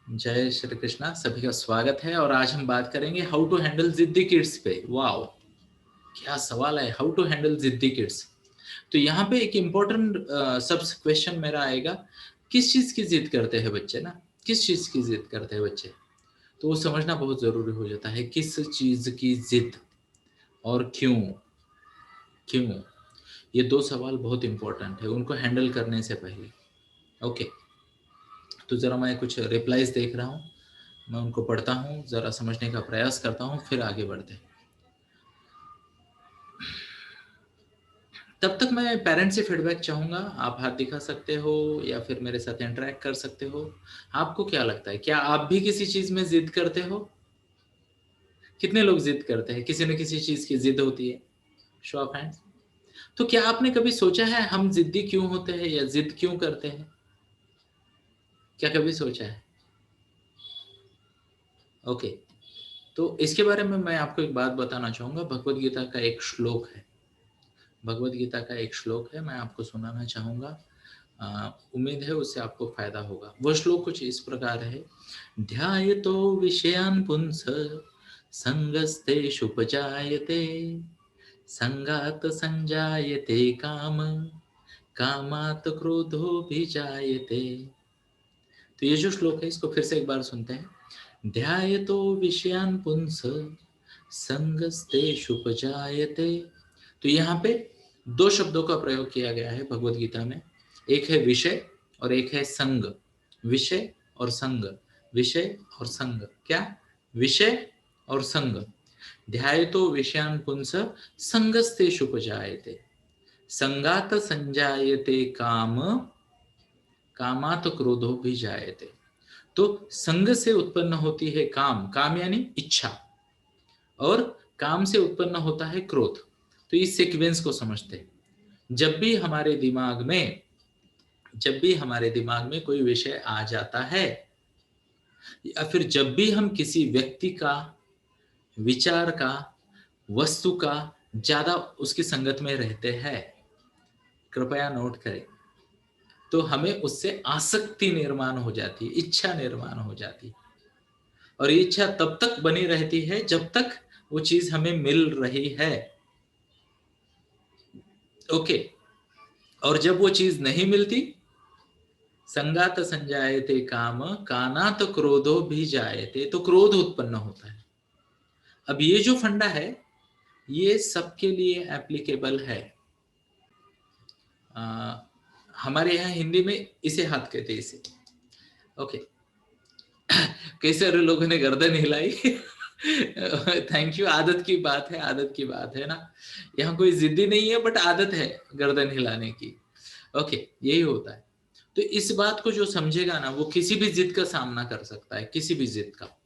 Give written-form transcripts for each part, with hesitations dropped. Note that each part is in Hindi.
जय श्री कृष्णा, सभी का स्वागत है। और आज हम बात करेंगे हाउ टू हैंडल जिद्दी किड्स पे। वाओ, क्या सवाल है, हाउ टू हैंडल जिद्दी किड्स। तो यहाँ पे एक इम्पोर्टेंट सब क्वेश्चन मेरा आएगा, किस चीज की जिद करते हैं बच्चे ना, किस चीज की जिद करते हैं बच्चे। तो वो समझना बहुत जरूरी हो जाता है, किस चीज की जिद और क्यों। क्यों, ये दो सवाल बहुत इंपॉर्टेंट है उनको हैंडल करने से पहले। ओके, तो जरा मैं कुछ रिप्लाईज देख रहा हूँ, मैं उनको पढ़ता हूँ, जरा समझने का प्रयास करता हूँ, फिर आगे बढ़ते हैं। तब तक मैं पेरेंट्स से फीडबैक चाहूंगा। आप हाथ दिखा सकते हो या फिर मेरे साथ इंटरेक्ट कर सकते हो। आपको क्या लगता है, क्या आप भी किसी चीज में जिद करते हो? कितने लोग जिद करते हैं, किसी न किसी चीज की जिद होती है। Show off hands. तो क्या आपने कभी सोचा है हम जिद्दी क्यों होते हैं या जिद क्यों करते हैं? क्या कभी सोचा है? ओके, तो इसके बारे में मैं आपको एक बात बताना चाहूंगा। भगवत गीता का एक श्लोक है, भगवत गीता का एक श्लोक है, मैं आपको सुनाना चाहूंगा। उम्मीद है उससे आपको फायदा होगा। वह श्लोक कुछ इस प्रकार है। ध्यायतो विषयान् पुंस संगस्तेषुपजायते, संगात संजायते काम, कामात क्रोधो भी जायते। तो ये जो श्लोक है इसको फिर से एक बार सुनते हैं। ध्यायतो विषयान् पुंस संगस्तेषुपजायते। तो यहाँ पे दो शब्दों का प्रयोग किया गया है भगवत गीता में। एक है विषय और एक है संग। विषय और संग, विषय और संग, क्या? विषय और संग। ध्यायतो विषयान् पुंस संगस्तेषुपजायते, संगात संजायते काम, कामात क्रोधो भी जायते। तो संग से उत्पन्न होती है काम, काम यानी इच्छा, और काम से उत्पन्न होता है क्रोध। तो इस सीक्वेंस को समझते हैं। जब भी हमारे दिमाग में, जब भी हमारे दिमाग में कोई विषय आ जाता है, या फिर जब भी हम किसी व्यक्ति का, विचार का, वस्तु का ज्यादा उसकी संगत में रहते हैं, कृपया नोट करें, तो हमें उससे आसक्ति निर्माण हो जाती है, इच्छा निर्माण हो जाती है। और ये इच्छा तब तक बनी रहती है जब तक वो चीज हमें मिल रही है। ओके, और जब वो चीज नहीं मिलती, संगात संजायते काम, कानात क्रोधो भी जायते, तो क्रोध उत्पन्न होता है। अब ये जो फंडा है ये सबके लिए एप्लीकेबल है। हमारे यहाँ हिंदी में इसे हाथ कहते हैं, इसे। ओके, कई सारे लोगों ने गर्दन हिलाई। थैंक यू, आदत की बात है, आदत की बात है ना। यहाँ कोई जिद्दी नहीं है, बट आदत है गर्दन हिलाने की। ओके, यही होता है। तो इस बात को जो समझेगा ना, वो किसी भी जिद का सामना कर सकता है, किसी भी जिद का।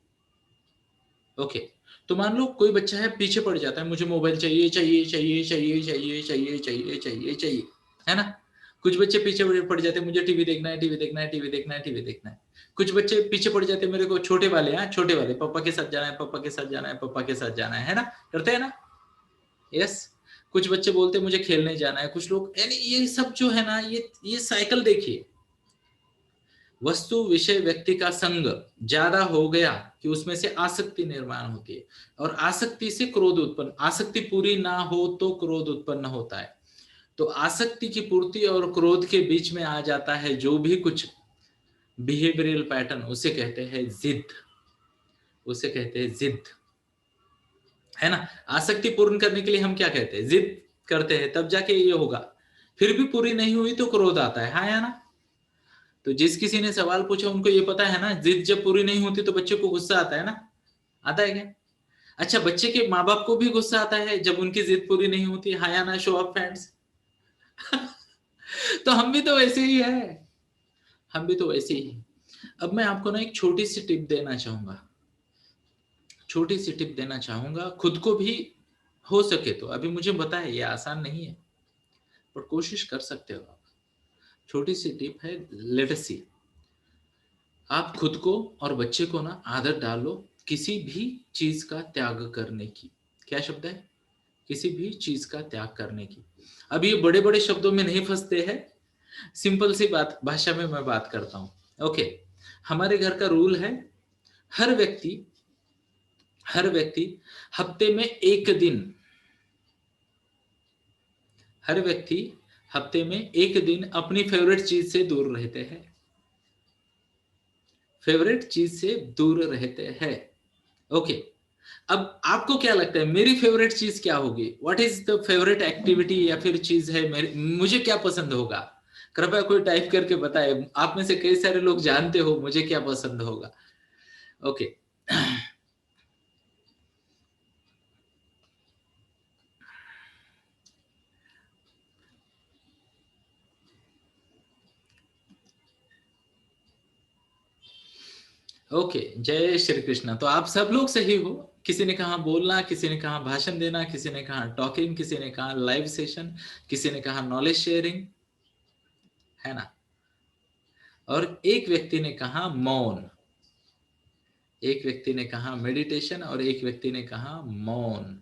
ओके, तो मान लो कोई बच्चा है, पीछे पड़ जाता है, मुझे मोबाइल चाहिए चाहिए चाहिए चाहिए चाहिए चाहिए चाहिए चाहिए चाहिए, है ना। कुछ बच्चे पीछे पड़ जाते हैं, मुझे टीवी देखना है, टीवी देखना है, टीवी देखना है, टीवी देखना है। कुछ बच्चे पीछे पड़ जाते हैं मेरे को, छोटे वाले, हाँ छोटे वाले, पापा के साथ जाना है, पापा के साथ जाना है, पापा के साथ जाना है ना, करते हैं ना। यस। कुछ बच्चे बोलते हैं मुझे खेलने जाना है, कुछ लोग, यानी ये सब जो है ना, ये साइकिल देखिए। वस्तु विषय व्यक्ति का संग ज्यादा हो गया कि उसमें से आसक्ति निर्माण होती है, और आसक्ति से क्रोध उत्पन्न, आसक्ति पूरी ना हो तो क्रोध उत्पन्न होता है। तो आसक्ति की पूर्ति और क्रोध के बीच में आ जाता है जो भी कुछ बिहेवियरल पैटर्न, उसे कहते हैं जिद, उसे कहते हैं जिद, है ना। आसक्ति पूर्ण करने के लिए हम क्या कहते हैं, जिद करते हैं, तब जाके ये होगा। फिर भी पूरी नहीं हुई तो क्रोध आता है, हाँ या ना। तो जिस किसी ने सवाल पूछा उनको ये पता है ना, जिद जब पूरी नहीं होती तो बच्चे को गुस्सा आता है ना, आता है क्या? अच्छा, बच्चे के माँ बाप को भी गुस्सा आता है जब उनकी जिद पूरी नहीं होती, हाँ या ना, शो ऑफ फ्रेंड्स। तो हम भी तो वैसे ही है, हम भी तो वैसे ही। अब मैं आपको ना एक छोटी सी टिप देना चाहूंगा, छोटी सी टिप देना चाहूंगा, खुद को भी हो सके तो। अभी मुझे पता है ये आसान नहीं है, पर कोशिश कर सकते हो आप। छोटी सी टिप है, लेट अस सी। आप खुद को और बच्चे को ना आदत डालो किसी भी चीज का त्याग करने की। क्या शब्द है? किसी भी चीज का त्याग करने की। अब ये बड़े बड़े शब्दों में नहीं फंसते हैं, सिंपल सी बात भाषा में मैं बात करता हूं। ओके, हमारे घर का रूल है, हर व्यक्ति हर व्यक्ति हफ्ते में एक दिन हर व्यक्ति हफ्ते में एक दिन अपनी फेवरेट चीज से दूर रहते हैं, फेवरेट चीज से दूर रहते हैं। ओके, अब आपको क्या लगता है मेरी फेवरेट चीज क्या होगी? What is the favourite activity या फिर चीज है मेरी, मुझे क्या पसंद होगा? कृपया कोई टाइप करके बताए। आप में से कई सारे लोग जानते हो मुझे क्या पसंद होगा। ओके ओके, जय श्री कृष्ण। तो आप सब लोग सही हो। किसी ने कहा बोलना, किसी ने कहा भाषण देना, किसी ने कहा टॉकिंग, किसी ने कहा लाइव सेशन, किसी ने कहा नॉलेज शेयरिंग, है ना? और एक व्यक्ति ने कहा मौन, एक व्यक्ति ने कहा मेडिटेशन और एक व्यक्ति ने कहा मौन।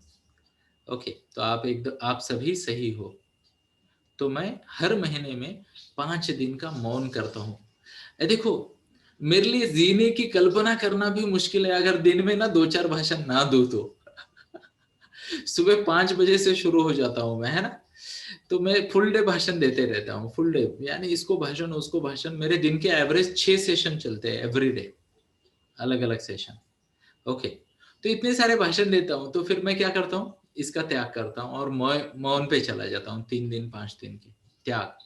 ओके, तो आप सभी सही हो। तो मैं हर महीने में 5 दिन का मौन करता हूँ। देखो, मेरे लिए जीने की कल्पना करना भी मुश्किल है अगर दिन में ना 2-4 भाषण ना दूं तो। सुबह 5 बजे से शुरू हो जाता हूँ मैं, है ना? तो मैं फुल डे भाषण देते रहता हूँ, फुल डे, यानी इसको भाषण उसको भाषण। मेरे दिन के एवरेज 6 सेशन चलते हैं एवरी डे, अलग अलग सेशन। ओके, तो इतने सारे भाषण देता हूँ तो फिर मैं क्या करता हूँ, इसका त्याग करता हूँ और मौन पे चला जाता हूँ 3 दिन 5 दिन की त्याग।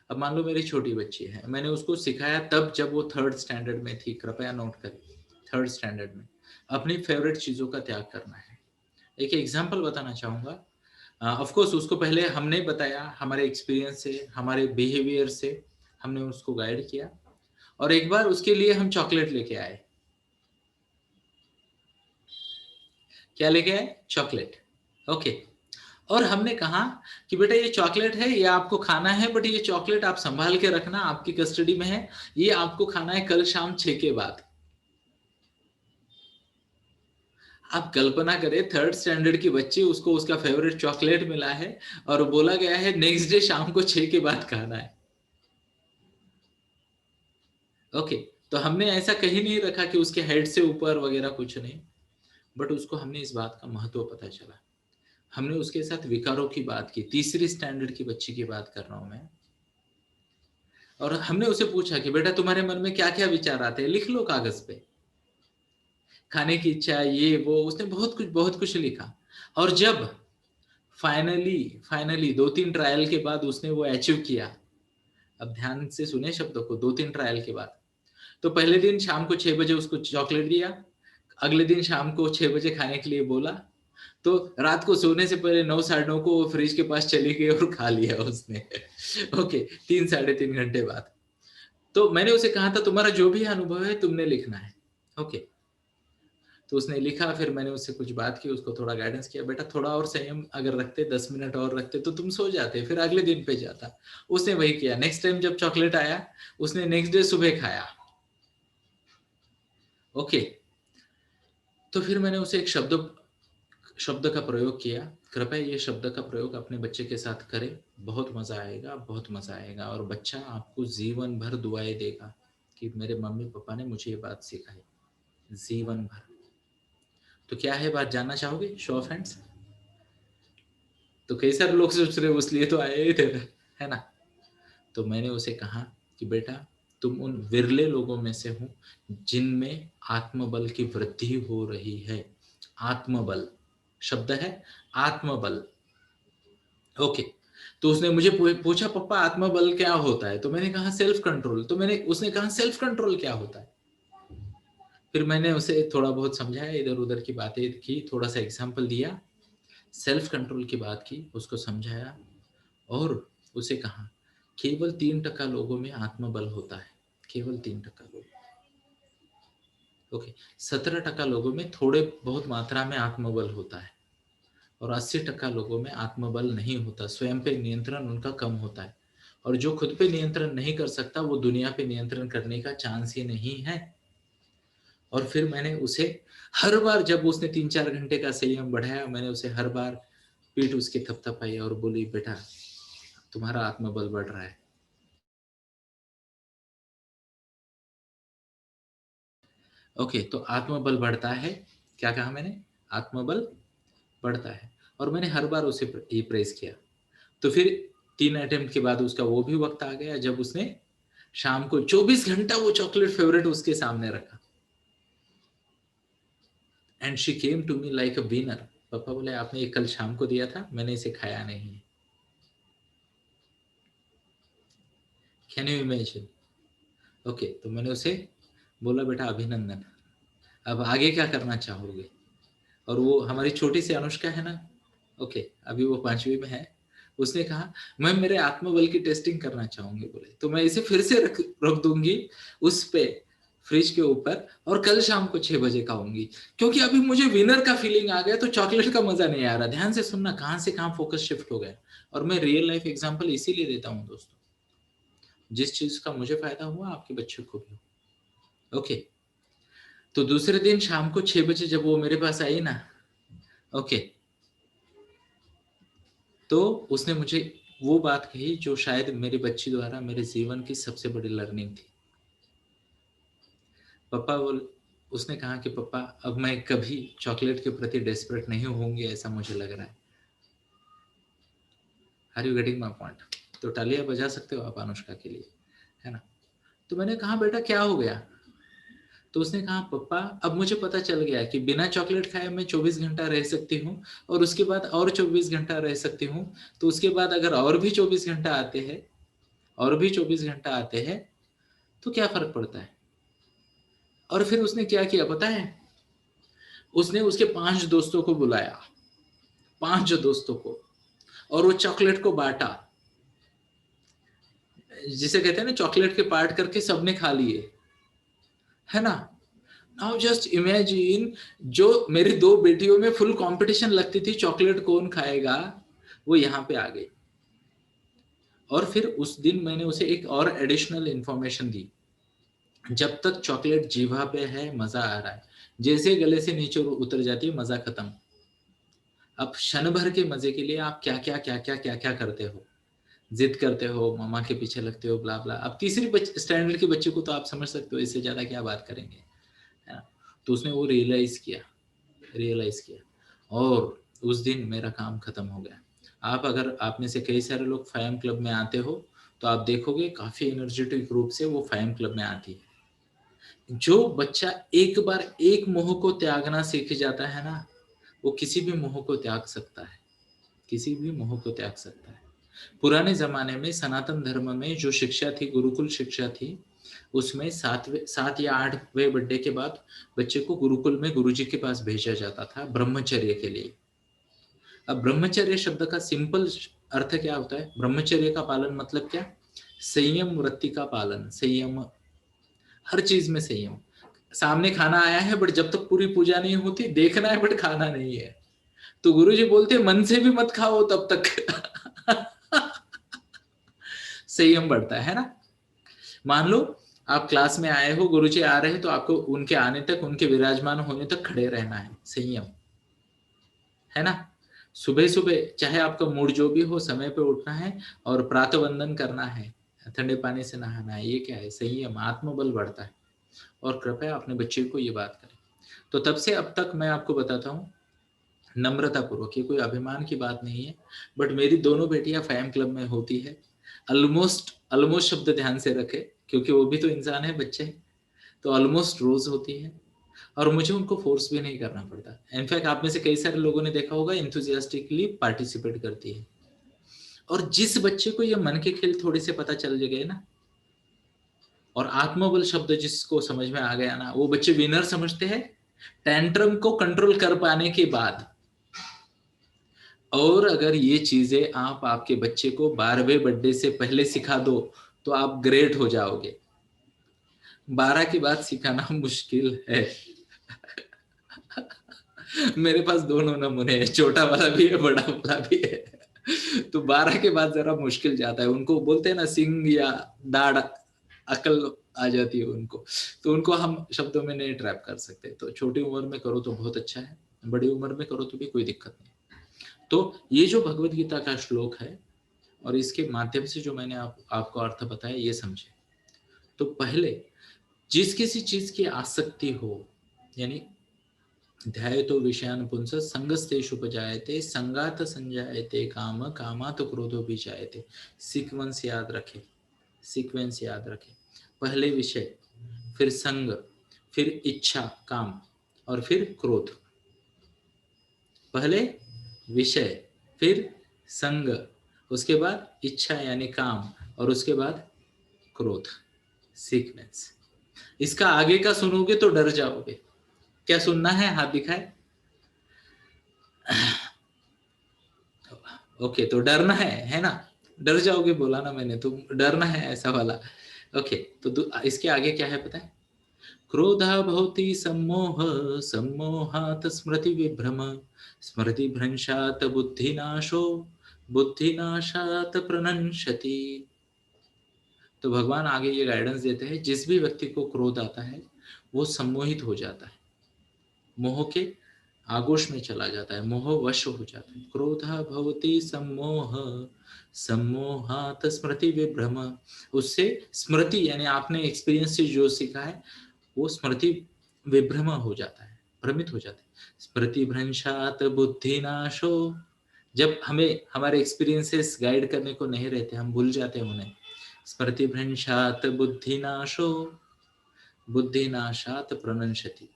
अब मान लो मेरी छोटी बच्ची है, मैंने उसको सिखाया तब जब वो 3rd स्टैंडर्ड में थी, कृपया नोट करिए, 3rd स्टैंडर्ड में अपनी फेवरेट चीजों का त्याग करना है। एक एग्जाम्पल बताना चाहूंगा। ऑफ कोर्स उसको पहले हमने बताया, हमारे एक्सपीरियंस से, हमारे बिहेवियर से हमने उसको गाइड किया। और एक बार उसके लिए हम चॉकलेट लेके आए। क्या लेके आए? चॉकलेट। ओके, और हमने कहा कि बेटा ये चॉकलेट है, ये आपको खाना है, बट ये चॉकलेट आप संभाल के रखना, आपकी कस्टडी में है, ये आपको खाना है कल शाम 6 के बाद। आप कल्पना करें 3rd स्टैंडर्ड की बच्ची, उसको उसका फेवरेट चॉकलेट मिला है और बोला गया है नेक्स्ट डे शाम को 6 के बाद खाना है। ओके, तो हमने ऐसा कहीं नहीं रखा कि उसके हेड से ऊपर वगैरह, कुछ नहीं, बट उसको हमने इस बात का महत्व पता चला। हमने उसके साथ विकारों की बात की, 3री स्टैंडर्ड की बच्ची की बात कर रहा हूं मैं। और हमने उसे पूछा कि बेटा तुम्हारे मन में क्या क्या विचार आते हैं, लिख लो कागज पे। खाने की इच्छा, ये वो, उसने बहुत कुछ लिखा। और जब फाइनली फाइनली 2-3 ट्रायल के बाद उसने वो अचीव किया। अब ध्यान से सुने शब्दों को, 2-3 ट्रायल के बाद। तो पहले दिन शाम को 6 बजे उसको चॉकलेट दिया, अगले दिन शाम को 6 बजे खाने के लिए बोला, तो रात को सोने से पहले 9-9:30 को वो फ्रिज के पास चली गई और खा लिया उसने। ओके, 3-3.5 घंटे बाद। तो मैंने उसे कहा था तुम्हारा जो भी अनुभव है तुमने लिखना है। ओके, तो उसने लिखा, फिर मैंने उससे कुछ बात की, उसको थोड़ा गाइडेंस किया, बेटा थोड़ा और संयम अगर रखते, 10 मिनट और रखते तो तुम सो जाते, फिर अगले दिन पे जाता। उसने वही किया। नेक्स्ट टाइम जब चॉकलेट आया, उसने नेक्स्ट डे सुबह खाया। ओके, तो फिर मैंने उसे एक शब्द का प्रयोग किया, कृपया ये शब्द का प्रयोग अपने बच्चे के साथ करें, बहुत मजा आएगा, बहुत मजा आएगा, और बच्चा आपको जीवन भर दुआएं देगा कि मेरे मम्मी पापा ने मुझे ये बात सिखाई, जीवन भर। तो क्या है बात, जानना चाहोगे? Show off hands. तो कई सारे लोग सोच रहे हो इसलिए तो आए ही थे, है ना? तो मैंने उसे कहा कि बेटा तुम उन विरले लोगों में से हो जिनमें आत्मबल की वृद्धि हो रही है। आत्मबल शब्द है, आत्मबल। ओके, तो उसने मुझे पूछा पापा आत्मबल क्या होता है? तो मैंने कहा सेल्फ कंट्रोल। तो उसने कहा सेल्फ कंट्रोल क्या होता है? फिर मैंने उसे थोड़ा बहुत समझाया, इधर उधर की बातें की, थोड़ा सा एग्जाम्पल दिया, सेल्फ कंट्रोल की बात की, उसको समझाया। और उसे कहा केवल 3% लोगों में आत्मबल होता है, केवल 3% लोग। ओके, 17% लोगों में थोड़े बहुत मात्रा में आत्मबल होता है, और 80% लोगों में आत्मबल नहीं होता, स्वयं पे नियंत्रण उनका कम होता है। और जो खुद पे नियंत्रण नहीं कर सकता वो दुनिया पे नियंत्रण करने का चांस ही नहीं है। और फिर मैंने उसे हर बार जब उसने 3-4 घंटे का संयम बढ़ाया, मैंने उसे हर बार पीठ उसकी थपथपाई और बोली बेटा तुम्हारा आत्मबल बढ़ रहा है। ओके, तो आत्मबल बढ़ता है, क्या कहा मैंने? आत्मबल बढ़ता है। और मैंने हर बार उसे ये प्रेज़ किया। तो फिर 3 अटेम्प्ट के बाद उसका वो भी वक़्त आ गया जब उसने शाम को 24 घंटा वो चॉकलेट फ़ेवरेट उसके सामने रखा। And she came to me like a winner. पापा बोले, आपने ये कल शाम को दिया था, मैंने इसे खाया नहीं है। Can you imagine? ओके, तो मैंने उसे बोला, बेटा अभिनंदन, अब आगे क्या करना चाहोगे? और वो हमारी छोटी सी अनुष्का है ना, ओके, अभी वो 5वीं में है। उसने कहा, मैं मेरे आत्मबल की टेस्टिंग करना चाहूंगी। बोले, तो मैं इसे फिर से रख दूंगी उस पे, फ्रिज के ऊपर, और कल शाम को 6 बजे खाऊंगी, क्योंकि अभी मुझे विनर का फीलिंग आ गया, तो चॉकलेट का मजा नहीं आ रहा। ध्यान से सुनना, कहां से कहां फोकस शिफ्ट हो गया। और मैं रियल लाइफ एग्जांपल इसीलिए देता हूं दोस्तों, जिस चीज का मुझे फायदा हुआ आपके बच्चों को भी हो। ओके, तो दूसरे दिन शाम को 6 बजे जब वो मेरे पास आई ना, ओके, तो उसने मुझे वो बात कही जो शायद मेरी बच्ची द्वारा मेरे जीवन की सबसे बड़ी लर्निंग थी। पापा बोल उसने कहा कि पापा, अब मैं कभी चॉकलेट के प्रति डेस्परेट नहीं होंगी, ऐसा मुझे लग रहा है। Are you getting my point? तो तालियां बजा सकते हो आप अनुष्का के लिए, है ना? तो मैंने कहा, बेटा क्या हो गया? तो उसने कहा, पप्पा अब मुझे पता चल गया कि बिना चॉकलेट खाए मैं 24 घंटा रह सकती हूँ, और उसके बाद और 24 घंटा रह सकती हूँ। तो उसके बाद अगर और भी 24 घंटा आते हैं, और भी 24 घंटा आते हैं, तो क्या फर्क पड़ता है? और फिर उसने क्या किया पता है? उसने उसके 5 दोस्तों को बुलाया, 5 दोस्तों को, और वो चॉकलेट को बांटा। जिसे कहते हैं ना, चॉकलेट के पार्ट करके सबने खा लिए, है ना? नाउ जस्ट इमेजिन, जो मेरी 2 बेटियों में फुल कंपटीशन लगती थी चॉकलेट कौन खाएगा, वो यहाँ पे आ गई। और फिर उस दिन मैंने उसे एक और एडिशनल इंफॉर्मेशन दी, जब तक चॉकलेट जीभा पे है मजा आ रहा है, जैसे गले से नीचे उतर जाती है मजा खत्म। अब क्षण भर के मजे के लिए आप क्या क्या क्या क्या क्या क्या करते हो, जिद करते हो, मम्मा के पीछे लगते हो, ब्ला ब्ला। अब तीसरी स्टैंडर्ड के बच्चे को तो आप समझ सकते हो, इससे ज्यादा क्या बात करेंगे, है ना? तो उसने वो रियलाइज किया, और उस दिन मेरा काम खत्म हो गया। आप अगर आप में से कई सारे लोग फाइम क्लब में आते हो, तो आप देखोगे काफी एनर्जेटिक रूप से वो फाइम क्लब में आती है। जो बच्चा एक बार एक मोह को त्यागना सीख जाता है ना, वो किसी भी मोह को त्याग सकता है, किसी भी मोह को त्याग सकता है। पुराने जमाने में सनातन धर्म में जो शिक्षा थी, गुरुकुल शिक्षा थी, उसमें 7 या 8वें बर्थडे के बाद बच्चे को गुरुकुल में गुरुजी के पास भेजा जाता था ब्रह्मचर्य के लिए। अब ब्रह्मचर्य शब्द का सिंपल अर्थ क्या होता है? ब्रह्मचर्य का पालन मतलब क्या? संयम वृत्ति का पालन, संयम, हर चीज में संयम। सामने खाना आया है, बट जब तक पूरी पूजा नहीं होती, देखना है बट खाना नहीं है। तो गुरुजी बोलते मन से भी मत खाओ तब तक। संयम बढ़ता है ना? मान लो आप क्लास में आए हो, गुरुजी आ रहे हैं, तो आपको उनके आने तक, उनके विराजमान होने तक खड़े रहना है, संयम, है ना? सुबह सुबह चाहे आपका मूड जो भी हो, समय पे उठना है और प्रातः वंदन करना है, ठंडे पानी से नहाना है। ये क्या है? संयम, आत्मबल बढ़ता है। और कृपया अपने बच्चे को ये बात करें। तो तब से अब तक मैं आपको बताता हूँ, नम्रता पूर्वक, ये कोई अभिमान की बात नहीं है, बट मेरी दोनों बेटियां फैम क्लब में होती है। ऑलमोस्ट, ऑलमोस्ट शब्द ध्यान से रखे, क्योंकि वो भी तो इंसान है, बच्चे हैं। तो ऑलमोस्ट रोज होती है, और मुझे उनको फोर्स भी नहीं करना पड़ता। इनफैक्ट आप में से कई सारे लोगों ने देखा होगा, इंथुजियास्टिकली पार्टिसिपेट करती है। और जिस बच्चे को ये मन के खेल थोड़े से पता चल गए ना, और आत्मबल शब्द जिसको समझ में आ गया ना, वो बच्चे विनर समझते हैं टेंट्रम को कंट्रोल कर पाने के बाद। और अगर ये चीजें आप आपके बच्चे को 12वें बर्थडे से पहले सिखा दो, तो आप ग्रेट हो जाओगे। 12 के बाद सिखाना मुश्किल है। मेरे पास दोनों नमूने हैं, छोटा वाला भी है, बड़ा वाला भी है। तो 12 के बाद जरा मुश्किल जाता है। उनको बोलते हैं ना, सिंग या दाढ़, अकल आ जाती है उनको। तो उनको हम शब्दों में नहीं ट्रैप कर सकते। तो छोटी उम्र में करो तो बहुत अच्छा है, बड़ी उम्र में करो तो भी कोई दिक्कत नहीं। तो ये जो भगवत गीता का श्लोक है, और इसके माध्यम से जो मैंने आपको अर्थ बताया, ये समझे। तो पहले जिस किसी चीज की आसक्ति हो, यानी ध्यायतो विषयान पुंस संगस्तेषु उपजायते संगात संजायते काम कामात क्रोधो विजायते। सीक्वेंस याद रखें, सीक्वेंस याद रखें। पहले विषय, फिर संग, फिर इच्छा काम, और फिर क्रोध। पहले विषय, फिर संग, उसके बाद इच्छा यानी काम, और उसके बाद क्रोध। सीक्वेंस। इसका आगे का सुनोगे तो डर जाओगे। क्या सुनना है? हाथ दिखाए। ओके, तो डरना है ना? डर जाओगे बोला ना मैंने, तो डरना है ऐसा वाला। ओके, तो इसके आगे क्या है पता है? क्रोधा भवति सम्मोह, सम्मोहात् स्मृति विभ्रम, स्मृति भ्रंशात् बुद्धिनाशो, बुद्धिनाशात् प्रणश्यति। तो भगवान आगे ये गाइडेंस देते हैं, जिस भी व्यक्ति को क्रोध आता है वो सम्मोहित हो जाता है, मोह के आगोश में चला जाता है, मोह वश हो जाता है। क्रोधा भवति सम्मोह, सम्मोहात् स्मृति विभ्रम। उससे स्मृति यानी आपने एक्सपीरियंस से जो सीखा है वो स्मृति विभ्रम हो जाता है, भ्रमित हो जाता है। स्मृति भ्रंशात् बुद्धिनाशो। जब हमें हमारे एक्सपीरियंसेस गाइड करने को नहीं रहते, हम भूल जाते हैं उन्हें। स्मृति भ्रंशात् बुद्धिनाशो, बुद्धिनाशात् प्रणश्यति।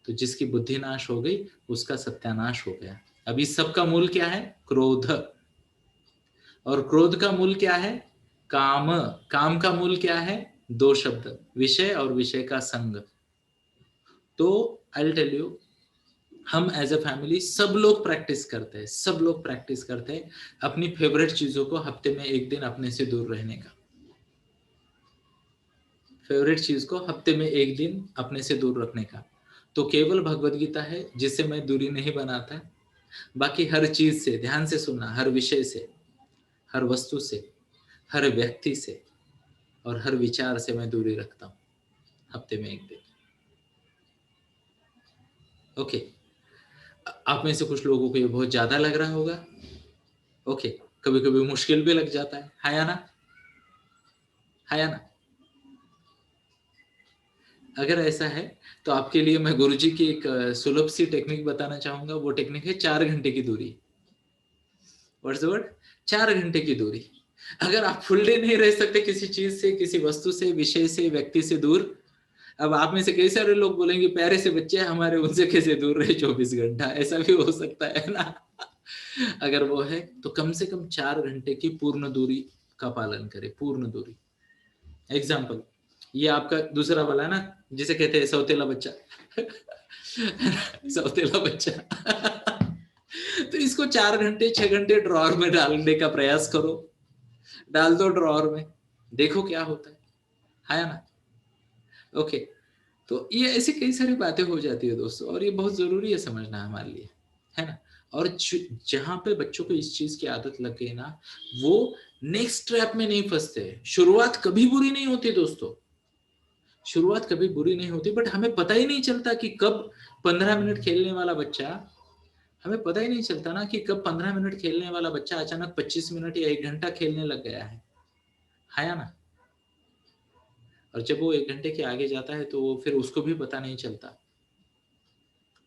तो जिसकी बुद्धि नाश हो गई उसका सत्यानाश हो गया। अब इस सब का मूल क्या है? क्रोध। और क्रोध का मूल क्या है? काम। काम का मूल क्या है? दो शब्द, विषय और विषय का संग। तो आई विल टेल यू, हम एज अ फैमिली सब लोग प्रैक्टिस करते हैं, सब लोग प्रैक्टिस करते हैं अपनी फेवरेट चीजों को हफ्ते में एक दिन अपने से दूर रहने का। फेवरेट चीज को हफ्ते में एक दिन अपने से दूर रखने का। तो केवल भगवत गीता है जिससे मैं दूरी नहीं बनाता। बाकी हर चीज से ध्यान से सुनना, हर विषय से, हर वस्तु से, हर व्यक्ति से और हर विचार से मैं दूरी रखता हूँ हफ्ते में एक दिन। ओके, आप में से कुछ लोगों को ये बहुत ज्यादा लग रहा होगा। ओके, कभी कभी मुश्किल भी लग जाता है या ना? है या ना? अगर ऐसा है तो आपके लिए मैं गुरुजी की एक सुलभ सी टेक्निक बताना चाहूंगा। वो टेक्निक है 4 घंटे की दूरी। What's the word? 4 घंटे की दूरी। अगर आप फुल डे नहीं रह सकते किसी चीज से, किसी वस्तु से, विषय से, व्यक्ति से दूर, अब आप में से कई सारे लोग बोलेंगे प्यारे से बच्चे हमारे, उनसे कैसे दूर रहे 24 घंटा? ऐसा भी हो सकता है ना? अगर वो है तो कम से कम 4 घंटे की पूर्ण दूरी का पालन करें, पूर्ण दूरी। एग्जाम्पल, ये आपका दूसरा वाला है ना, जिसे कहते हैं सौतेला बच्चा। सौतेला बच्चा। तो इसको 4 घंटे 6 घंटे ड्रॉअर में डालने का प्रयास करो। डाल दो ड्रॉअर में, देखो क्या होता है ना? ओके, तो ये ऐसी कई सारी बातें हो जाती है दोस्तों, और ये बहुत जरूरी है समझना हमारे लिए, है ना? और जहां पे बच्चों को इस चीज की आदत लग गई ना, वो नेक्स्ट ट्रैप में नहीं फंसते। शुरुआत कभी बुरी नहीं होती दोस्तों, शुरुआत कभी बुरी नहीं होती, बट हमें पता ही नहीं चलता कि कब 15 मिनट खेलने वाला बच्चा, हमें पता ही नहीं चलता ना कि कब 15 मिनट खेलने वाला बच्चा अचानक 25 मिनट या 1 घंटा खेलने लग गया है ना? और जब वो 1 घंटे के आगे जाता है तो वो फिर उसको भी पता नहीं चलता।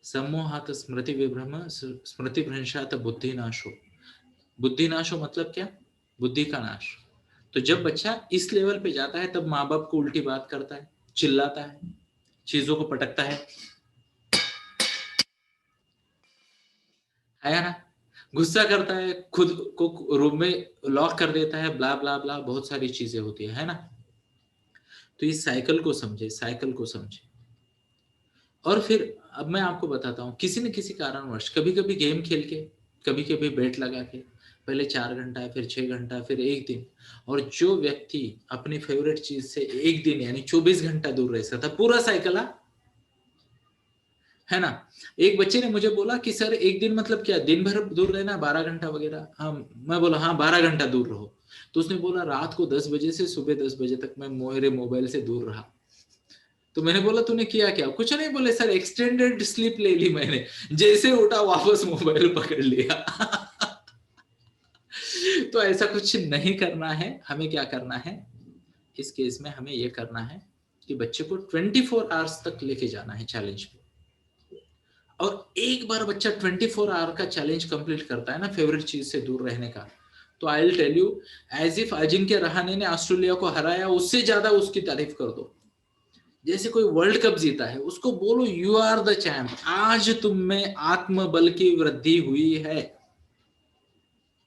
सम्मोहात स्मृति विभ्रम, स्मृति भ्रंशात बुद्धि नाशो। बुद्धि नाशो मतलब क्या? बुद्धि का नाश। तो जब बच्चा इस लेवल पे जाता है तब माँ बाप को उल्टी बात करता है, चिल्लाता है, चीजों को पटकता है ना? गुस्सा करता है, खुद को रूम में लॉक कर देता है, ब्ला ब्ला ब्ला, बहुत सारी चीजें होती है ना? तो इस साइकिल को समझे, साइकिल को समझे। और फिर अब मैं आपको बताता हूँ, किसी न किसी कारणवश कभी कभी गेम खेल के, कभी कभी बेट लगा के, पहले 4 घंटा, फिर 6 घंटा, फिर एक दिन, और जो व्यक्ति अपनी फेवरेट चीज से एक दिन यानी 24 घंटा दूर रह सकता, पूरा साइकिल है ना? एक बच्चे ने मुझे बोला कि सर एक दिन मतलब क्या, दिन भर दूर रहना, 12 घंटा वगैरह? हाँ, मैं बोला हाँ 12 घंटा दूर रहो। तो उसने बोला रात को 10 बजे से सुबह 10 बजे तक मैं मेरे मोबाइल से दूर रहा। तो मैंने बोला तूने किया क्या? कुछ नहीं। बोले सर एक्सटेंडेड स्लीप ले ली मैंने, जैसे उठा वापस मोबाइल पकड़ लिया। तो ऐसा कुछ नहीं करना है। हमें क्या करना है इस केस में? हमें ये करना है कि बच्चे को 24 आवर्स तक लेके जाना है चैलेंज पे। और एक बार बच्चा 24 आवर का चैलेंज कंप्लीट करता है ना फेवरेट चीज से दूर रहने का, तो I will tell you, as if Ajinkya Rahane ने ऑस्ट्रेलिया को हराया उससे ज्यादा उसकी तारीफ कर दो। जैसे कोई वर्ल्ड कप जीता है, उसको बोलो यू आर द चैंप, आज तुम में आत्मबल की वृद्धि हुई है।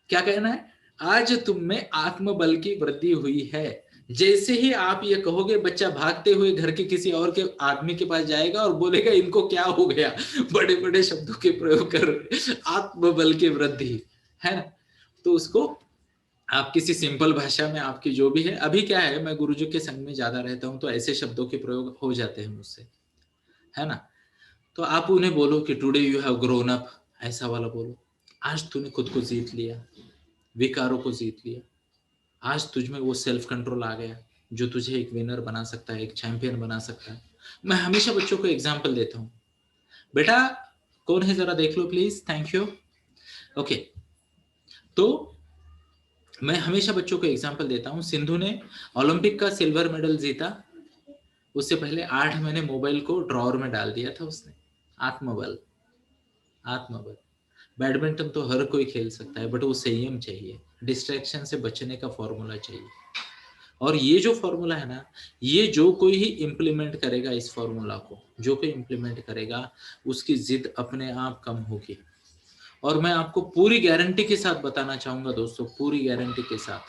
क्या कहना है? आज तुम में आत्मबल की वृद्धि हुई है। जैसे ही आप ये कहोगे, बच्चा भागते हुए घर के किसी और के आदमी के पास जाएगा और बोलेगा इनको क्या हो गया, बड़े बड़े शब्दों के प्रयोग कर रहे, आत्मबल की वृद्धि, है ना। तो उसको आप किसी सिंपल भाषा में, आपकी जो भी है, अभी क्या है, मैं गुरुजी के संग में ज्यादा रहता हूं तो ऐसे शब्दों के प्रयोग हो जाते हैं मुझसे, है ना। तो आप उन्हें बोलो कि today you have grown up, ऐसा वाला बोलो। आज तूने खुद को जीत लिया, विकारों को जीत लिया, आज तुझ में वो सेल्फ कंट्रोल आ गया जो तुझे एक विनर बना सकता है, एक चैंपियन बना सकता है। मैं हमेशा बच्चों को एग्जाम्पल देता हूँ, बेटा कौन है जरा देख लो प्लीज, थैंक यू। ओके, तो मैं हमेशा बच्चों को एग्जाम्पल देता हूँ, सिंधु ने ओलंपिक का सिल्वर मेडल जीता, उससे पहले 8 महीने मोबाइल को ड्रॉअर में डाल दिया था उसने। आत्मबल, आत्मबल। बैडमिंटन तो हर कोई खेल सकता है, बट वो संयम चाहिए, डिस्ट्रैक्शन से बचने का फॉर्मूला चाहिए। और ये जो फॉर्मूला है ना, ये जो कोई ही इंप्लीमेंट करेगा, इस फॉर्मूला को जो कोई इंप्लीमेंट करेगा, उसकी जिद अपने आप कम होगी। और मैं आपको पूरी गारंटी के साथ बताना चाहूंगा दोस्तों, पूरी गारंटी के साथ,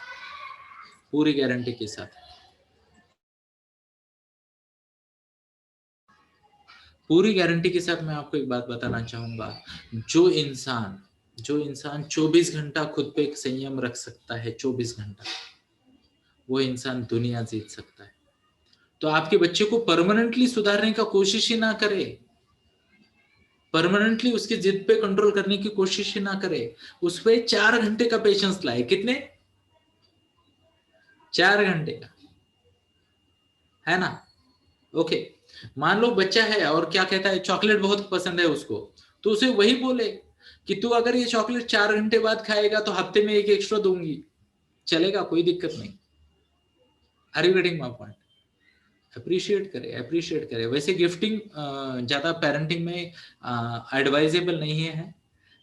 पूरी गारंटी के साथ, पूरी गारंटी के साथ मैं आपको एक बात बताना चाहूंगा, जो इंसान 24 घंटा खुद पे एक संयम रख सकता है, 24 घंटा, वो इंसान दुनिया जीत सकता है। तो आपके बच्चे को परमानेंटली सुधारने का कोशिश ही ना करे, परमानेंटली उसकी जिद पे कंट्रोल करने की कोशिश ही ना करे, उस पे 4 घंटे का पेशेंस लाए। कितने? 4 घंटे का, है ना। ओके, मान लो बच्चा है और क्या कहता है, चॉकलेट बहुत पसंद है उसको, तो उसे वही बोले कि तू अगर ये चॉकलेट 4 घंटे बाद खाएगा तो हफ्ते में एक एक्स्ट्रा दूंगी, चलेगा, कोई दिक्कत नहीं। Are you getting my point? Appreciate करे, अप्रिशिएट करे। वैसे गिफ्टिंग ज्यादा पेरेंटिंग में एडवाइजेबल नहीं है,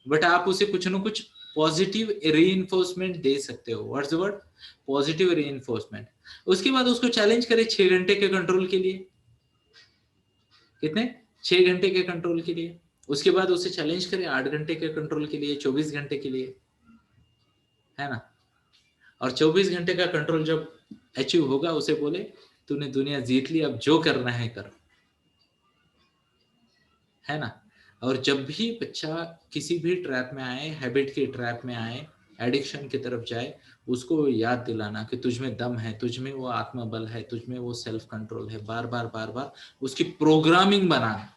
बट आप उसे कुछ ना कुछ पॉजिटिव रीइंफोर्समेंट दे सकते हो। What's the word? Positive reinforcement. उसके बाद उसको चैलेंज करे 6 घंटे के कंट्रोल के लिए। कितने? 6 घंटे के कंट्रोल के लिए। उसके बाद उसे चैलेंज करे 8 घंटे के कंट्रोल के लिए, 24 घंटे के लिए, है ना। और 24 घंटे का कंट्रोल जब अचीव होगा, उसे बोले तूने दुनिया जीत ली, अब जो करना है कर, है ना। और जब भी बच्चा किसी भी ट्रैप में आए, हैबिट के ट्रैप में आए, एडिक्शन की तरफ जाए, उसको याद दिलाना कि तुझ में दम है, तुझ में वो आत्मबल है, तुझ में वो सेल्फ कंट्रोल है। बार बार बार बार उसकी प्रोग्रामिंग बनाना,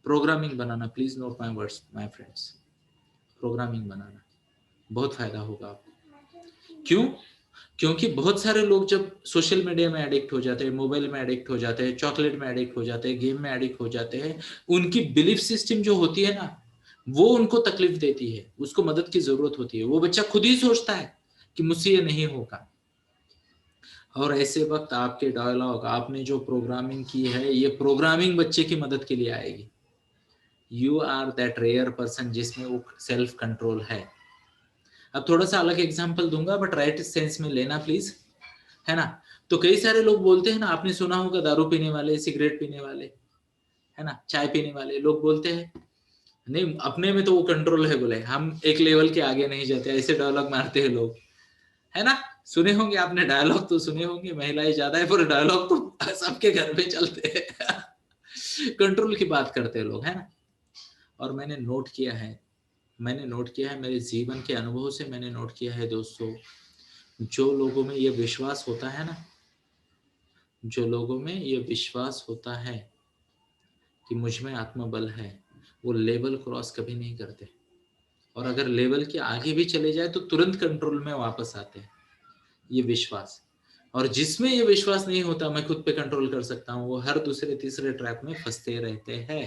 प्रोग्रामिंग बनाना। Please note my words my friends, programming बनाना, बहुत फायदा होगा आपको। क्यों? क्योंकि बहुत सारे लोग जब सोशल मीडिया में एडिक्ट हो जाते हैं, मोबाइल में एडिक्ट हो जाते हैं, चॉकलेट में एडिक्ट हो जाते हैं, गेम में एडिक्ट हो जाते हैं, उनकी बिलीफ सिस्टम जो होती है ना, वो उनको तकलीफ देती है, उसको मदद की जरूरत होती है। वो बच्चा खुद ही सोचता है कि मुझसे ये नहीं होगा। और ऐसे वक्त आपके डायलॉग, आपने जो प्रोग्रामिंग की है, ये प्रोग्रामिंग बच्चे की मदद के लिए आएगी। You are that rare person जिसमें वो सेल्फ कंट्रोल है। अब थोड़ा सा अलग एग्जांपल दूंगा, बट राइट सेंस में लेना प्लीज, है ना। तो कई सारे लोग बोलते हैं ना, आपने सुना होगा, दारू पीने वाले, सिगरेट पीने वाले, है ना, चाय पीने वाले लोग बोलते हैं नहीं अपने में तो वो कंट्रोल है, बोले हम एक लेवल के आगे नहीं जाते, ऐसे डायलॉग मारते हैं लोग, है ना। सुने होंगे आपने, डायलॉग तो सुने होंगे, महिलाएं ज्यादा है पर डायलॉग तो सबके घर में चलते हैं। कंट्रोल की बात करते हैं लोग, है ना। और मैंने नोट किया है, मैंने नोट किया है, मेरे जीवन के अनुभव से मैंने नोट किया है दोस्तों, जो लोगों में ये विश्वास होता है ना, जो लोगों में ये विश्वास होता है कि मुझ में आत्मबल है, वो लेवल क्रॉस कभी नहीं करते। और अगर लेवल के आगे भी चले जाए तो तुरंत कंट्रोल में वापस आते हैं, ये विश्वास। और जिसमें ये विश्वास नहीं होता मैं खुद पे कंट्रोल कर सकता हूँ, वो हर दूसरे तीसरे ट्रैप में फंसते रहते हैं,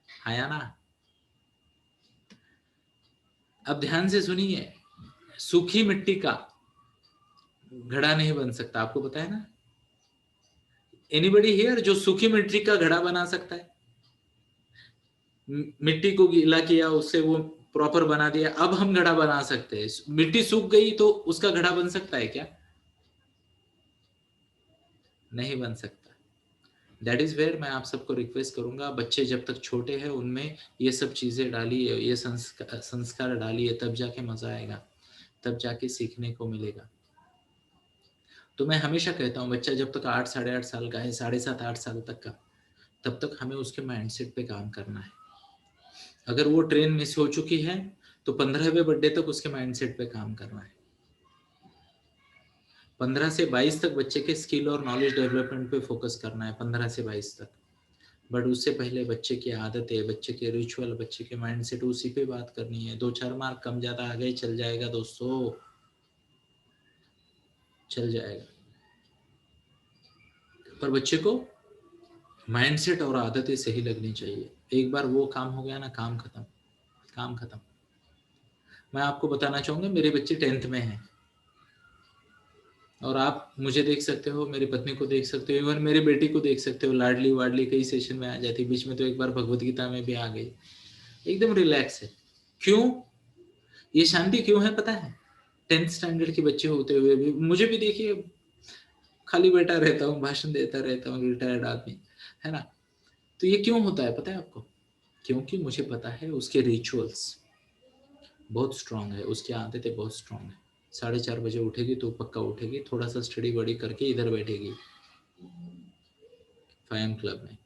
है ना। अब ध्यान से सुनिए, सूखी मिट्टी का घड़ा नहीं बन सकता, आपको पता है ना। एनीबडी हियर जो सूखी मिट्टी का घड़ा बना सकता है? मिट्टी को गीला किया, उससे वो प्रॉपर बना दिया, अब हम घड़ा बना सकते हैं। मिट्टी सूख गई तो उसका घड़ा बन सकता है क्या? नहीं बन सकता। दैट इज वेयर मैं आप सबको रिक्वेस्ट करूंगा, बच्चे जब तक छोटे हैं उनमें ये सब चीजें डालिए, ये संस्कार डालिए, तब जाके मजा आएगा, तब जाके सीखने को मिलेगा। तो मैं हमेशा कहता हूँ बच्चा जब तक 8 साढ़े 8 साल का है, 7.5 8 साल तक का, तब तक हमें उसके माइंडसेट पे काम करना है। अगर वो ट्रेन मिस हो चुकी है तो 15वें बर्थडे तक उसके माइंडसेट पे काम करना है। 15 से 22 तक बच्चे के स्किल और नॉलेज डेवलपमेंट पे फोकस करना है, 15 से 22 तक। बट उससे पहले बच्चे की आदतें, बच्चे के रिचुअल, बच्चे के माइंडसेट, उसी पे बात करनी है। 2-4 मार्क कम ज्यादा आ गए चल जाएगा दोस्तों, चल जाएगा। पर बच्चे को माइंडसेट और आदतें सही लगनी चाहिए। एक बार वो काम हो गया ना, काम खत्म, काम खत्म। मैं आपको बताना चाहूंगा, मेरे बच्चे 10th में हैं और आप मुझे देख सकते हो, मेरी पत्नी को देख सकते हो, इवन मेरी बेटी को देख सकते हो, लाडली वाडली कई सेशन में आ जाती, बीच में तो एक बार भगवत गीता में भी आ गई। एकदम रिलैक्स है। क्यों? ये शांति क्यों है पता है? 10th स्टैंडर्ड के बच्चे होते हुए भी मुझे भी देखिए, खाली बैठा रहता हूँ, भाषण देता रहता हूँ, रिटायर्ड आदमी है ना। तो ये क्यों होता है पता है आपको? क्योंकि मुझे पता है उसके रिचुअल्स बहुत स्ट्रांग है, उसकी आदतें बहुत स्ट्रांग है। 4:30 बजे उठेगी तो पक्का उठेगी, थोड़ा सा स्टडी बड़ी करके इधर बैठेगी 5 क्लब में।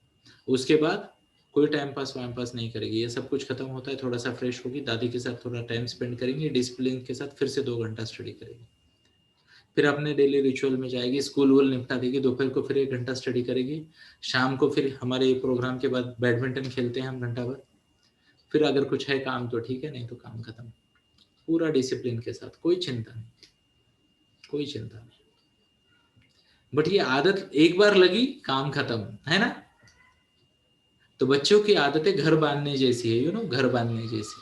उसके बाद कोई टाइम पास वाइम पास नहीं करेगी, ये सब कुछ खत्म होता है, थोड़ा सा फ्रेश होगी, दादी के साथ थोड़ा टाइम स्पेंड करेंगे, डिसिप्लिन के साथ फिर से 2 घंटा स्टडी करेगी, फिर अपने डेली रिचुअल में जाएगी, स्कूल वूल निपटा देगी, दोपहर को फिर 1 घंटा स्टडी करेगी, शाम को फिर हमारे प्रोग्राम के बाद बैडमिंटन खेलते हैं हम घंटा भर, फिर अगर कुछ है काम तो ठीक है, नहीं तो काम खत्म। पूरा डिसिप्लिन के साथ, कोई चिंता नहीं, कोई चिंता नहीं। बट ये आदत एक बार लगी, काम खत्म, है ना। तो बच्चों की आदतें घर बांधने जैसी है, घर बांधने जैसी।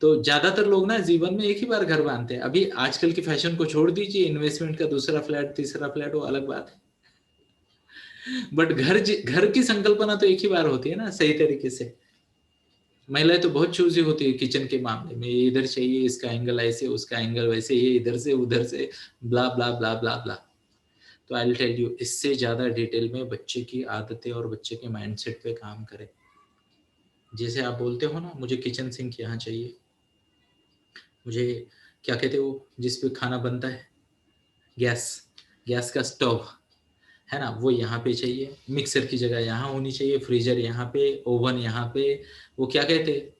तो ज्यादातर लोग ना जीवन में एक ही बार घर बांधते हैं। अभी आजकल की फैशन को छोड़ दीजिए, इन्वेस्टमेंट का दूसरा फ्लैट, तीसरा फ्लैट, वो अलग बात है। बट घर की संकल्पना तो एक ही बार होती है ना, सही तरीके से। महिलाएं तो बहुत चूजी होती है किचन के मामले में, ये इधर चाहिए, इसका एंगल ऐसे, उसका एंगल वैसे, ये इधर से उधर से, ब्ला ब्ला ब्ला ब्ला ब्ला। तो आई विल टेल यू, इससे ज्यादा डिटेल में बच्चे की आदतें और बच्चे के माइंडसेट पे काम करें। जैसे आप बोलते हो ना, मुझे किचन सिंक यहाँ चाहिए, मुझे क्या कहते हो जिस पे खाना बनता है, गैस, गैस का स्टोव है ना, वो यहाँ पे चाहिए, मिक्सर की जगह यहाँ होनी चाहिए, फ्रीजर यहाँ पे, ओवन यहाँ पे, वो क्या कहते हैं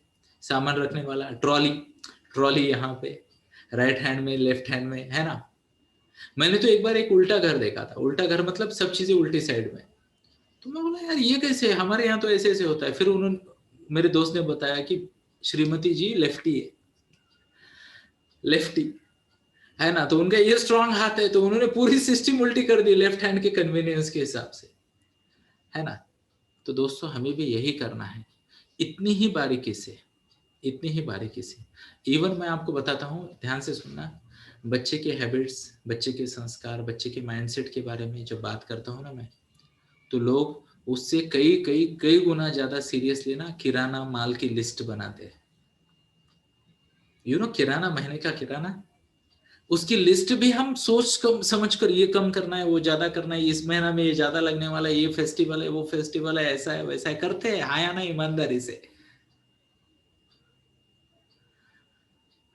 सामान रखने वाला, ट्रॉली, ट्रॉली यहाँ पे, राइट हैंड में, लेफ्ट हैंड में, है ना। मैंने तो एक बार एक उल्टा घर देखा था, उल्टा घर मतलब सब चीजें उल्टी साइड में। तो मैं बोला यार ये कैसे, हमारे यहाँ तो ऐसे ऐसे होता है। फिर उन्होंने, मेरे दोस्त ने बताया कि श्रीमती जी लेफ्टी है, लेफ्टी है ना, तो उनका ये स्ट्रांग हाथ है, तो उन्होंने पूरी सिस्टम उल्टी कर दी लेफ्ट हैंड के कन्वीनियंस के हिसाब से, है ना। तो दोस्तों हमें भी यही करना है, इतनी ही बारीकी से, इतनी ही बारीकी से। इवन मैं आपको बताता हूँ, ध्यान से सुनना, बच्चे के हैबिट्स, बच्चे के संस्कार, बच्चे के माइंडसेट के बारे में जब बात करता हूँ ना मैं, तो लोग उससे कई कई कई गुना ज्यादा सीरियसली ना किराना माल की लिस्ट बनाते हैं। किराना, महीने का किराना, उसकी लिस्ट भी हम सोच कम समझ कर, ये कम करना है, वो ज्यादा करना है, इस महीना में ये ज्यादा लगने वाला है, ये फेस्टिवल है, वो फेस्टिवल है, ऐसा है वैसा है, करते हैं हाँ या ना, ईमानदारी से।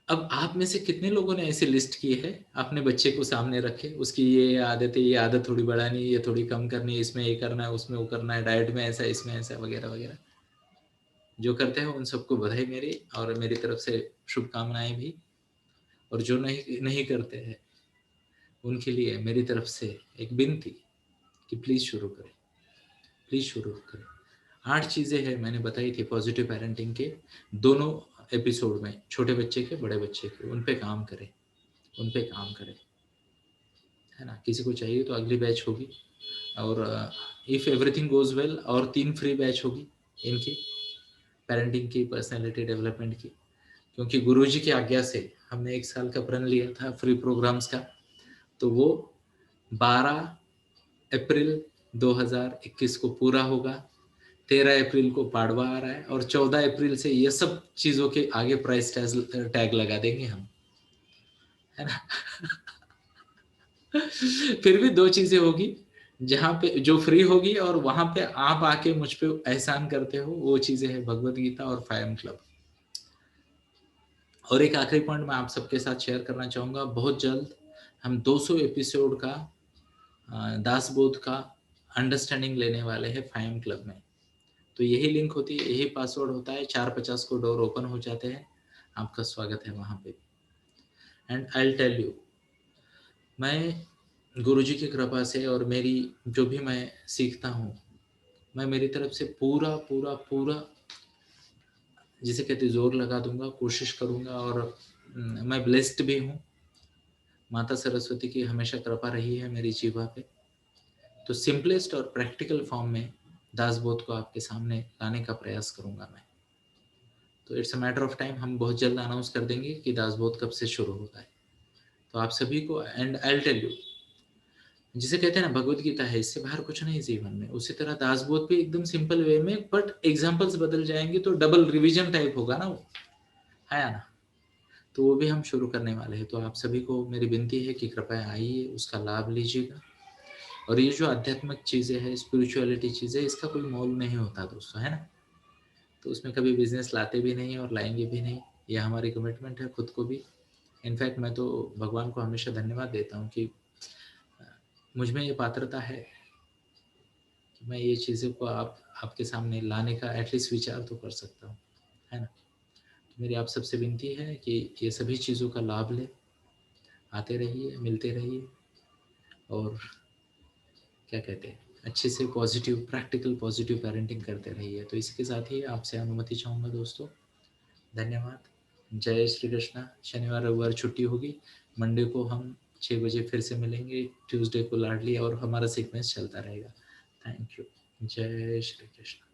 अब आप में से कितने लोगों ने ऐसी लिस्ट की है, अपने बच्चे को सामने रखे, उसकी ये आदत है, ये आदत थोड़ी बढ़ानी है, ये थोड़ी कम करनी है, इसमें ये करना है, उसमें वो करना है, डाइट में ऐसा, इसमें ऐसा, वगैरह वगैरह। जो करते हैं उन सबको बधाई मेरी, और मेरी तरफ से शुभकामनाएं भी। और जो नहीं नहीं करते हैं उनके लिए मेरी तरफ से एक विनती कि प्लीज शुरू करें, प्लीज शुरू करें। 8 चीजें हैं मैंने बताई थी पॉजिटिव पेरेंटिंग के दोनों एपिसोड में, छोटे बच्चे के, बड़े बच्चे के, उन पे काम करें, उन पे काम करें, है ना। किसी को चाहिए तो अगली बैच होगी, और इफ एवरीथिंग गोज वेल और 3 फ्री बैच होगी इनकी, पेरेंटिंग की, पर्सनैलिटी डेवलपमेंट की। क्योंकि गुरुजी की आज्ञा से हमने 1 साल का प्रण लिया था फ्री प्रोग्राम्स का, तो वो 12 अप्रैल 2021 को पूरा होगा, 13 अप्रैल को पाड़वा आ रहा है और 14 अप्रैल से ये सब चीजों के आगे प्राइस टैग लगा देंगे हम, है ना। फिर भी दो चीजें होगी, जहां पे जो फ्री होगी और वहां पे आप आके मुझ पे एहसान करते हो, वो चीजें है भगवत गीता और फायम क्लब। और एक आखिरी पॉइंट मैं आप सबके साथ शेयर करना चाहूंगा, बहुत जल्द हम 200 एपिसोड का दास बोध का अंडरस्टैंडिंग लेने वाले हैं फायम क्लब में। तो यही लिंक होती है, यही पासवर्ड होता है, 4:50 को डोर ओपन हो जाते हैं, आपका स्वागत है वहां पे। एंड आई टेल यू, मैं गुरुजी की कृपा से और मेरी जो भी मैं सीखता हूँ, मैं मेरी तरफ से पूरा पूरा पूरा जिसे कहते जोर लगा दूंगा, कोशिश करूंगा। और मैं ब्लेस्ड भी हूँ, माता सरस्वती की हमेशा कृपा रही है मेरी जीवा पे। तो सिंपलेस्ट और प्रैक्टिकल फॉर्म में दासबोध को आपके सामने लाने का प्रयास करूंगा मैं। तो it's a matter of time, हम बहुत जल्द अनाउंस कर देंगे कि दासबोध कब से शुरू होता है। तो आप सभी को, एंड आई टेल यू, जिसे कहते हैं ना भगवत गीता है, इससे बाहर कुछ नहीं जीवन में, उसी तरह दासबोध भी एकदम सिंपल वे में, बट एग्जाम्पल्स बदल जाएंगे तो डबल रिवीजन टाइप होगा ना वो, है ना। तो वो भी हम शुरू करने वाले हैं। तो आप सभी को मेरी विनती है कि कृपया आइए, उसका लाभ लीजिएगा। और ये जो आध्यात्मिक चीजें हैं, स्पिरिचुअलिटी चीजें, इसका कोई मोल नहीं होता दोस्तों, है ना। तो उसमें कभी बिजनेस लाते भी नहीं और लाएंगे भी नहीं, ये हमारी कमिटमेंट है खुद को भी। इनफैक्ट मैं तो भगवान को हमेशा धन्यवाद देता हूँ कि मुझ में ये पात्रता है कि मैं ये चीज़ों को आपके सामने लाने का एटलीस्ट विचार तो कर सकता हूँ, है ना। तो मेरी आप सबसे विनती है कि ये सभी चीज़ों का लाभ ले, आते रहिए, मिलते रहिए, और क्या कहते हैं, अच्छे से पॉजिटिव प्रैक्टिकल पॉजिटिव पेरेंटिंग करते रहिए। तो इसके साथ ही आपसे अनुमति चाहूँगा दोस्तों, धन्यवाद। जय श्री कृष्णा। शनिवार रविवार छुट्टी होगी, मंडे को हम 6 बजे फिर से मिलेंगे, ट्यूसडे को लाडली, और हमारा सीक्वेंस चलता रहेगा। Thank you. जय श्री कृष्ण।